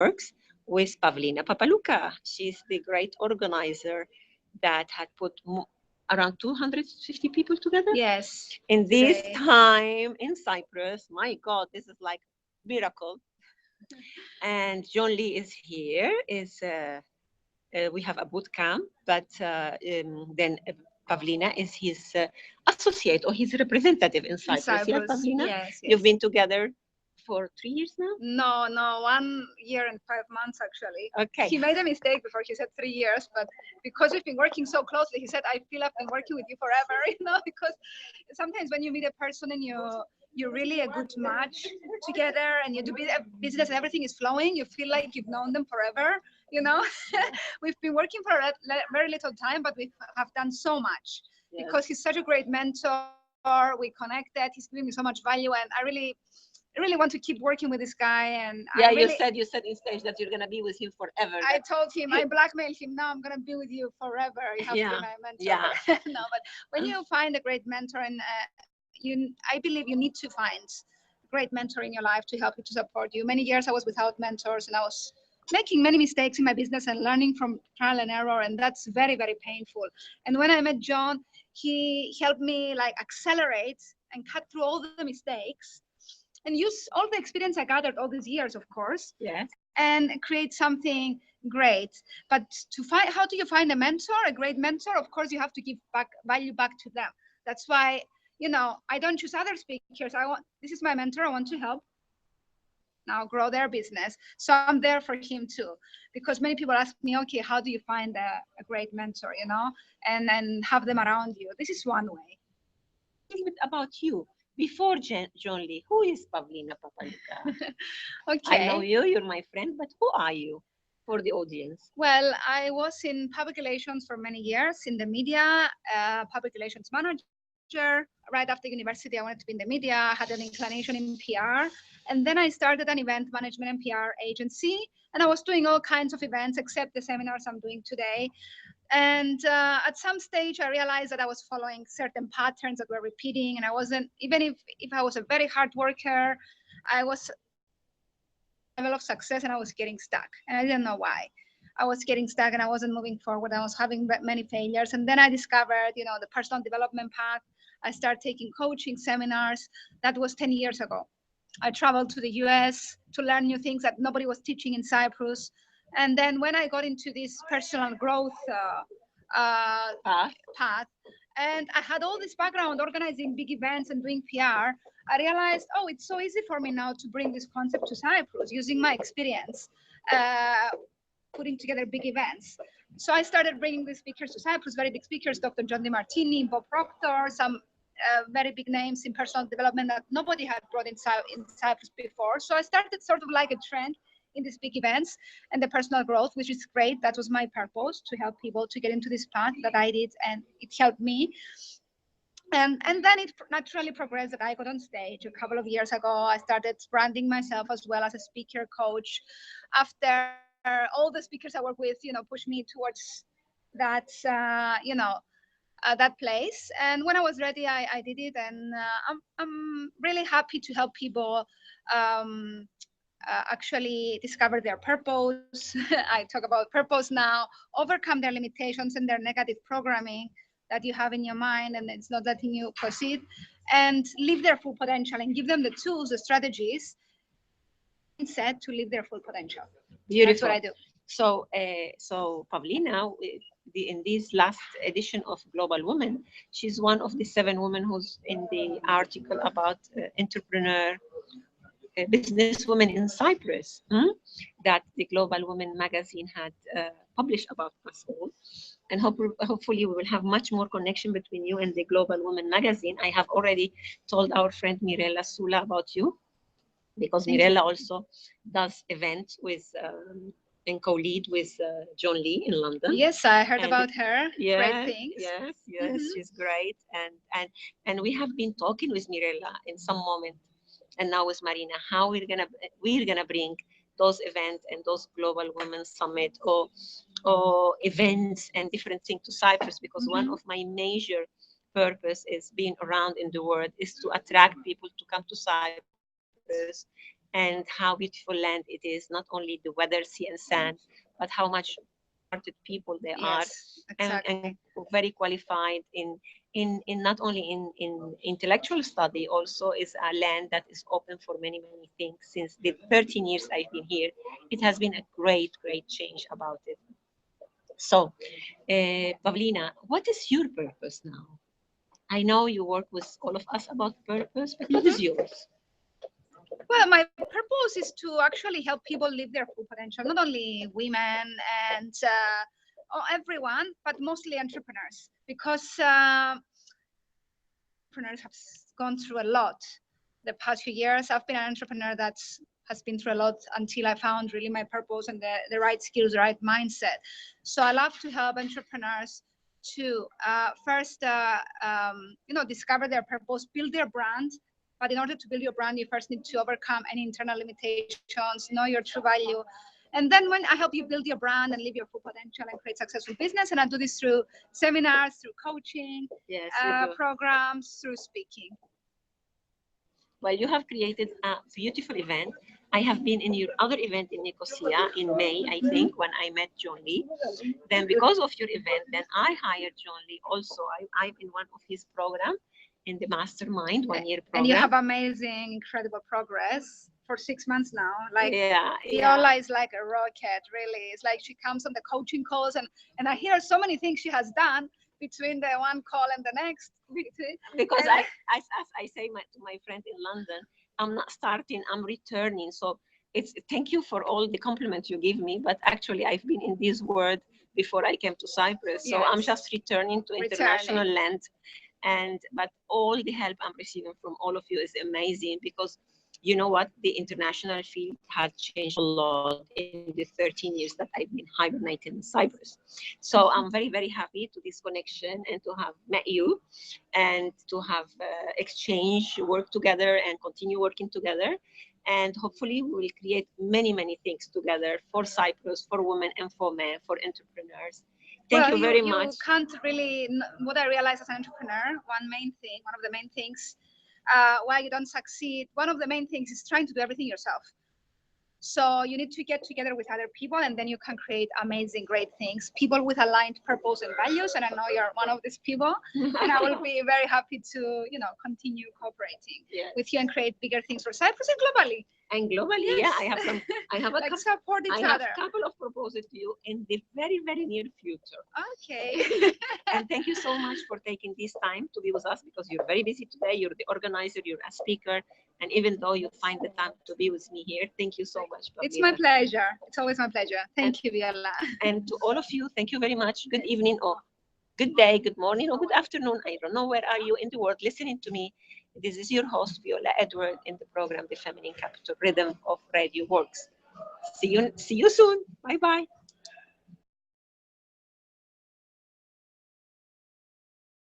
works with Pavlina Papaluka. She's the great organizer that had put around 250 people together. Yes. In this today. time in Cyprus, my God, this is like miracle. And John Lee is here. We have a boot camp, but then Pavlina is his associate or his representative in In Cyprus. Yeah, Cyprus. Pavlina, Yes, you've yes. been together for 3 years now. No, 1 year and 5 months actually. Okay. He made a mistake before. He said 3 years, but because we've been working so closely, he said, "I feel I've been working with you forever." Because sometimes when you meet a person and you're really a good match together, and you do a business and everything is flowing, you feel like you've known them forever. You know, we've been working for a very little time, but we have done so much because he's such a great mentor. We connected. He's giving me so much value, and I really want to keep working with this guy. And Yeah, you you said in stage that you're gonna be with him forever. I told him, I blackmailed him. No, I'm gonna be with you forever. You have to be my mentor. Yeah. No, but when you find a great mentor, and I believe you need to find a great mentor in your life to help you, to support you. Many years I was without mentors, and I was making many mistakes in my business and learning from trial and error, and that's very, very painful. And when I met John, he helped me like accelerate and cut through all the mistakes and use all the experience I gathered all these years, of course, Yes. and create something great. But to find, how do you find a mentor, a great mentor? Of course, you have to give back value back to them. That's why, I don't choose other speakers. This is my mentor. I want to help now grow their business. So I'm there for him too, because many people ask me, okay, how do you find a great mentor, and have them around you? This is one way. A little bit about you. Before John Lee, who is Pavlina Papaluka? I know Okay. you're my friend, but who are you for the audience? Well, I was in public relations for many years in the media, public relations manager. Right after university, I wanted to be in the media, had an inclination in PR. And then I started an event management and PR agency. And I was doing all kinds of events, except the seminars I'm doing today. And at some stage, I realized that I was following certain patterns that were repeating. And I wasn't, even if I was a very hard worker, I was level of success and I was getting stuck. And I didn't know why. I was getting stuck and I wasn't moving forward. I was having many failures. And then I discovered, the personal development path. I started taking coaching seminars. That was 10 years ago. I traveled to the US to learn new things that nobody was teaching in Cyprus. And then when I got into this personal growth path, and I had all this background organizing big events and doing PR, I realized, oh, it's so easy for me now to bring this concept to Cyprus using my experience, putting together big events. So I started bringing the speakers to Cyprus, very big speakers, Dr. John DeMartini, Bob Proctor, some very big names in personal development that nobody had brought in Cyprus before. So I started sort of like a trend in these big events and the personal growth, which is great. That was my purpose, to help people to get into this path that I did, and it helped me. And then it naturally progressed that I got on stage a couple of years ago. I started branding myself as well as a speaker coach. After all the speakers I work with, push me towards that, that place. And when I was ready, I did it, and I'm really happy to help people actually discover their purpose. I talk about purpose now, overcome their limitations and their negative programming that you have in your mind, and it's not letting you proceed, and live their full potential, and give them the tools, the strategies, mindset to live their full potential. Beautiful. That's what I do. So Pavlina, in this last edition of Global Women, she's one of the 7 women who's in the article about entrepreneur businesswomen in Cyprus, that the Global Women magazine had published about us all. And hopefully we will have much more connection between you and the Global Women magazine. I have already told our friend Mirella Sula about you, because Mirella also does events with and co-lead with John Lee in London. Yes, I heard about her. Yes, great things. Yes, she's great. And we have been talking with Mirella in some moment, and now with Marina, how we're gonna bring those events and those Global Women Summit or events and different things to Cyprus, because one of my major purpose is being around in the world is to attract people to come to Cyprus, and how beautiful land it is, not only the weather, sea and sand, but how much hearted people they are, Yes, exactly. and very qualified in not only in intellectual study, also is a land that is open for many, many things. Since the 13 years I've been here, it has been a great, great change about it. So, Pavlina, what is your purpose now? I know you work with all of us about purpose, but what is yours? Well, my purpose is to actually help people live their full potential, not only women and everyone, but mostly entrepreneurs, because entrepreneurs have gone through a lot the past few years. I've been an entrepreneur that's has been through a lot until I found really my purpose and the right skills, the right mindset. So I love to help entrepreneurs to first, discover their purpose, build their brand. But in order to build your brand, you first need to overcome any internal limitations, know your true value. And then when I help you build your brand and live your full potential and create successful business, and I do this through seminars, through coaching, Yes, programs, through speaking. well, you have created a beautiful event. I have been in your other event in Nicosia in May, I think, when I met John Lee. Then because of your event, then I hired John Lee also. I'm in one of his program, in the mastermind 1 year program. And you have amazing, incredible progress for 6 months now. Like, yeah, Viola is like a rocket, really. It's like she comes on the coaching calls, and I hear so many things she has done between the one call and the next. Because as I say to my friend in London, I'm not starting, I'm returning. So it's thank you for all the compliments you give me, but actually I've been in this world before I came to Cyprus. So I'm just returning to international land. And but all the help I'm receiving from all of you is amazing, because you know what, the international field has changed a lot in the 13 years that I've been hibernating in Cyprus. So I'm very, very happy to this connection and to have met you and to have exchanged, work together and continue working together. And hopefully we will create many, many things together for Cyprus, for women and for men, for entrepreneurs. Thank you very much. You can't really, what I realized as an entrepreneur, one of the main things why you don't succeed, one of the main things is trying to do everything yourself. So you need to get together with other people, and then you can create amazing, great things. People with aligned purpose and values, and I know you're one of these people. And I will be very happy to, continue cooperating with you and create bigger things for Cyprus and globally. And globally, yes. I have some. I have a like support each other. Have a couple of proposals to you in the very, very near future. Okay. And thank you so much for taking this time to be with us, because you're very busy today. You're the organizer. You're a speaker. And even though you find the time to be with me here, thank you so much. Pavlina. It's my pleasure. It's always my pleasure. Thank you, Viola. And to all of you, thank you very much. Good evening, or good day, good morning, or good afternoon. I don't know where are you in the world listening to me. This is your host, Viola Edward, in the program, The Feminine Capital Rhythm of Radio Works. See you soon. Bye-bye.